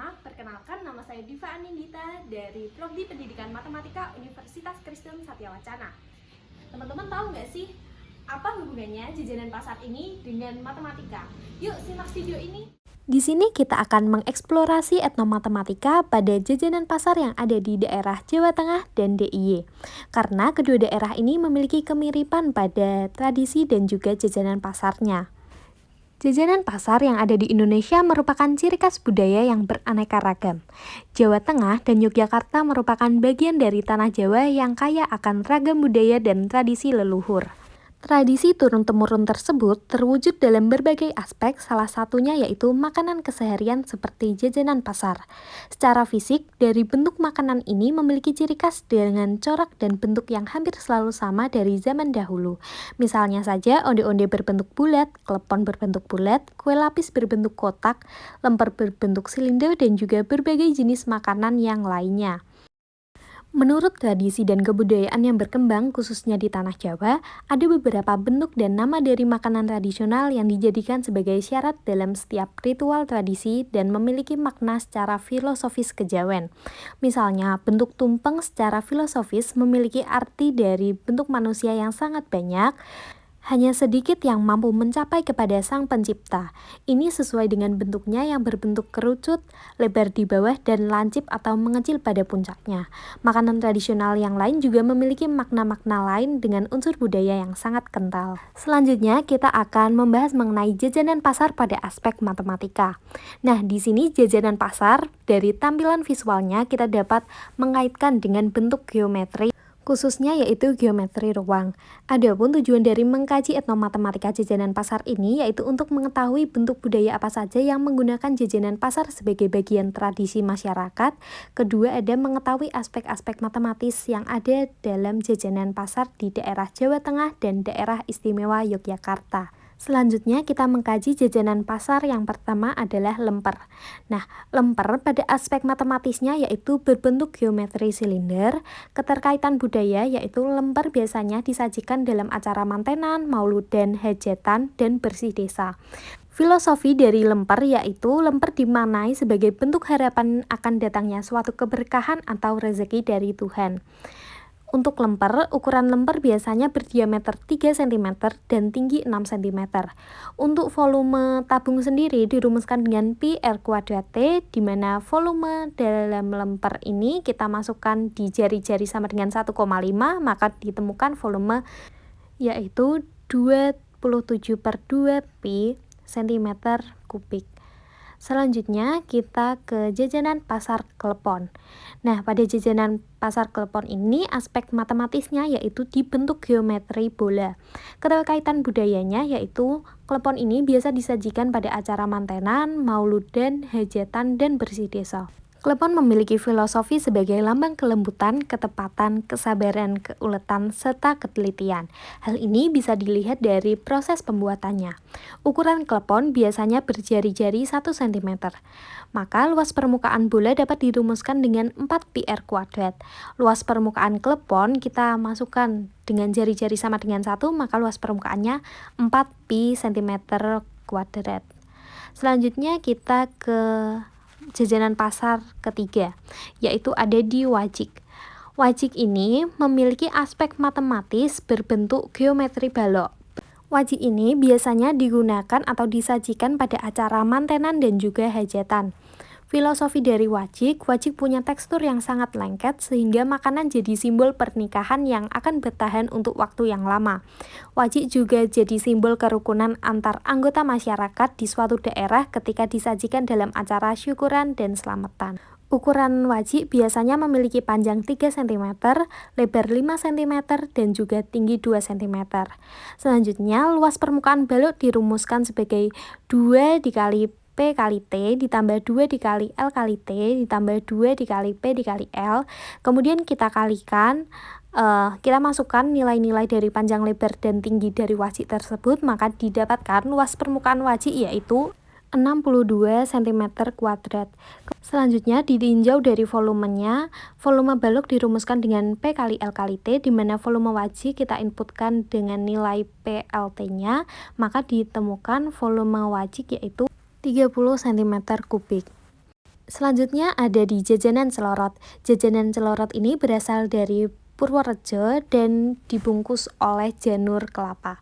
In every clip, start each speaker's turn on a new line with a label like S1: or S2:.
S1: Perkenalkan, nama saya Diva Anindita dari Prodi Pendidikan Matematika Universitas Kristen Satya Wacana. Teman-teman tahu nggak sih apa hubungannya jajanan pasar ini dengan matematika? Yuk simak video ini.
S2: Di sini kita akan mengeksplorasi etnomatematika pada jajanan pasar yang ada di daerah Jawa Tengah dan DIY. Karena kedua daerah ini memiliki kemiripan pada tradisi dan juga jajanan pasarnya. Jajanan pasar yang ada di Indonesia merupakan ciri khas budaya yang beraneka ragam. Jawa Tengah dan Yogyakarta merupakan bagian dari tanah Jawa yang kaya akan ragam budaya dan tradisi leluhur. Tradisi turun-temurun tersebut terwujud dalam berbagai aspek, salah satunya yaitu makanan keseharian seperti jajanan pasar. Secara fisik, dari bentuk makanan ini memiliki ciri khas dengan corak dan bentuk yang hampir selalu sama dari zaman dahulu. Misalnya saja onde-onde berbentuk bulat, klepon berbentuk bulat, kue lapis berbentuk kotak, lemper berbentuk silinder, dan juga berbagai jenis makanan yang lainnya. Menurut tradisi dan kebudayaan yang berkembang khususnya di tanah Jawa, ada beberapa bentuk dan nama dari makanan tradisional yang dijadikan sebagai syarat dalam setiap ritual tradisi dan memiliki makna secara filosofis kejawen. Misalnya, bentuk tumpeng secara filosofis memiliki arti dari bentuk manusia yang sangat banyak, hanya sedikit yang mampu mencapai kepada Sang Pencipta. Ini sesuai dengan bentuknya yang berbentuk kerucut, lebar di bawah, dan lancip atau mengecil pada puncaknya. Makanan tradisional yang lain juga memiliki makna-makna lain dengan unsur budaya yang sangat kental. Selanjutnya, kita akan membahas mengenai jajanan pasar pada aspek matematika. Nah, di sini jajanan pasar, dari tampilan visualnya kita dapat mengaitkan dengan bentuk geometri, khususnya yaitu geometri ruang. Adapun tujuan dari mengkaji etnomatematika jajanan pasar ini yaitu untuk mengetahui bentuk budaya apa saja yang menggunakan jajanan pasar sebagai bagian tradisi masyarakat. Kedua, ada mengetahui aspek-aspek matematis yang ada dalam jajanan pasar di daerah Jawa Tengah dan daerah istimewa Yogyakarta. Selanjutnya kita mengkaji jajanan pasar. Yang pertama adalah lemper. Nah, lemper pada aspek matematisnya yaitu berbentuk geometri silinder. Keterkaitan budaya yaitu lemper biasanya disajikan dalam acara mantenan, mauludan, hajatan, dan bersih desa. Filosofi dari lemper yaitu lemper dimaknai sebagai bentuk harapan akan datangnya suatu keberkahan atau rezeki dari Tuhan. Untuk lemper, ukuran lemper biasanya berdiameter 3 cm dan tinggi 6 cm. Untuk volume tabung sendiri dirumuskan dengan pi R²T, di mana volume dalam lemper ini kita masukkan di jari-jari sama dengan 1,5, maka ditemukan volume yaitu 27/2 pi cm3. Selanjutnya kita ke jajanan pasar klepon. Nah, pada jajanan pasar klepon ini aspek matematisnya yaitu dibentuk geometri bola. Keterkaitan budayanya yaitu klepon ini biasa disajikan pada acara mantenan, mauludan, hajatan, dan bersih desa. Klepon memiliki filosofi sebagai lambang kelembutan, ketepatan, kesabaran, keuletan, serta ketelitian. Hal ini bisa dilihat dari proses pembuatannya. Ukuran klepon biasanya berjari-jari 1 cm. Maka luas permukaan bola dapat dirumuskan dengan 4 pi R². Luas permukaan klepon kita masukkan dengan jari-jari sama dengan 1, maka luas permukaannya 4 pi cm². Selanjutnya kita ke jajanan pasar ketiga, yaitu ada di wajik. Wajik ini memiliki aspek matematis berbentuk geometri balok. Wajik ini biasanya digunakan atau disajikan pada acara mantenan dan juga hajatan. Filosofi dari wajik punya tekstur yang sangat lengket sehingga makanan jadi simbol pernikahan yang akan bertahan untuk waktu yang lama. Wajik juga jadi simbol kerukunan antar anggota masyarakat di suatu daerah ketika disajikan dalam acara syukuran dan selamatan. Ukuran wajik biasanya memiliki panjang 3 cm, lebar 5 cm, dan juga tinggi 2 cm. Selanjutnya, luas permukaan balok dirumuskan sebagai 2 dikali P kali T ditambah 2 dikali L kali T ditambah 2 dikali P dikali L. Kemudian kita kalikan, kita masukkan nilai-nilai dari panjang, lebar, dan tinggi dari wajik tersebut, maka didapatkan luas permukaan wajik yaitu 62 cm². Selanjutnya ditinjau dari volumenya. Volume balok dirumuskan dengan P kali L kali T, di mana volume wajik kita inputkan dengan nilai PLT-nya, maka ditemukan volume wajik yaitu 30 cm3. Selanjutnya ada di jajanan celorot. Jajanan celorot ini berasal dari Purworejo dan dibungkus oleh janur kelapa.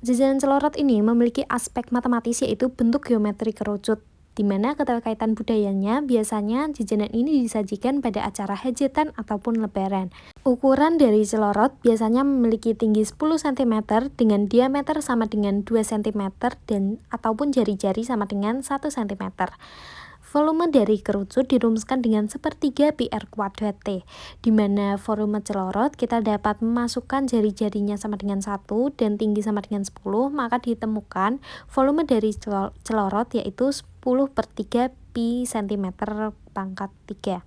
S2: Jajanan celorot ini memiliki aspek matematis yaitu bentuk geometri kerucut, di mana keterkaitan budayanya biasanya jajanan ini disajikan pada acara hajatan ataupun lebaran. Ukuran dari celorot biasanya memiliki tinggi 10 cm dengan diameter sama dengan 2 cm dan ataupun jari-jari sama dengan 1 cm. Volume dari kerucut dirumuskan dengan sepertiga pi r kuadrat T, di mana volume celorot kita dapat memasukkan jari-jarinya sama dengan 1 dan tinggi sama dengan 10, maka ditemukan volume dari celorot yaitu 10/3 pi cm pangkat 3.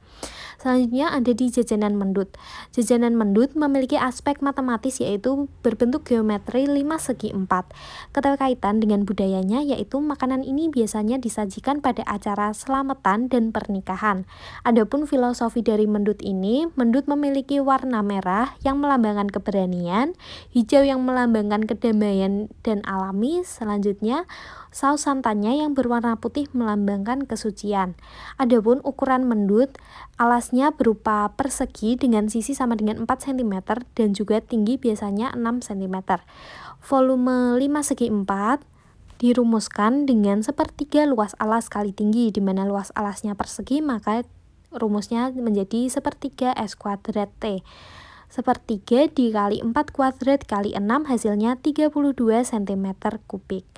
S2: Selanjutnya ada di jajanan mendut. Jajanan mendut memiliki aspek matematis yaitu berbentuk geometri 5 segi 4. Keterkaitan dengan budayanya yaitu makanan ini biasanya disajikan pada acara selamatan dan pernikahan. Adapun filosofi dari mendut ini, mendut memiliki warna merah yang melambangkan keberanian, hijau yang melambangkan kedamaian dan alami, selanjutnya saus santannya yang berwarna putih melambangkan kesucian. Adapun ukuran mendut, alasnya berupa persegi dengan sisi sama dengan 4 cm dan juga tinggi biasanya 6 cm. Volume 5 segi 4 dirumuskan dengan sepertiga luas alas kali tinggi, di mana luas alasnya persegi maka rumusnya menjadi sepertiga S kuadrat T. Sepertiga dikali 4 kuadrat kali 6 hasilnya 32 cm kubik.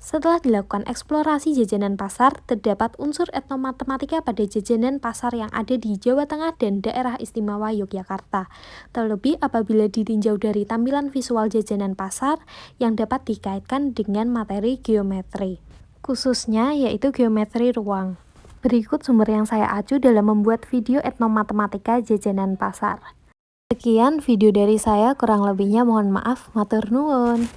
S2: Setelah dilakukan eksplorasi jajanan pasar, terdapat unsur etnomatematika pada jajanan pasar yang ada di Jawa Tengah dan Daerah Istimewa Yogyakarta. Terlebih apabila ditinjau dari tampilan visual jajanan pasar yang dapat dikaitkan dengan materi geometri, khususnya yaitu geometri ruang. Berikut sumber yang saya acu dalam membuat video etnomatematika jajanan pasar. Sekian video dari saya, kurang lebihnya mohon maaf, matur nuwun.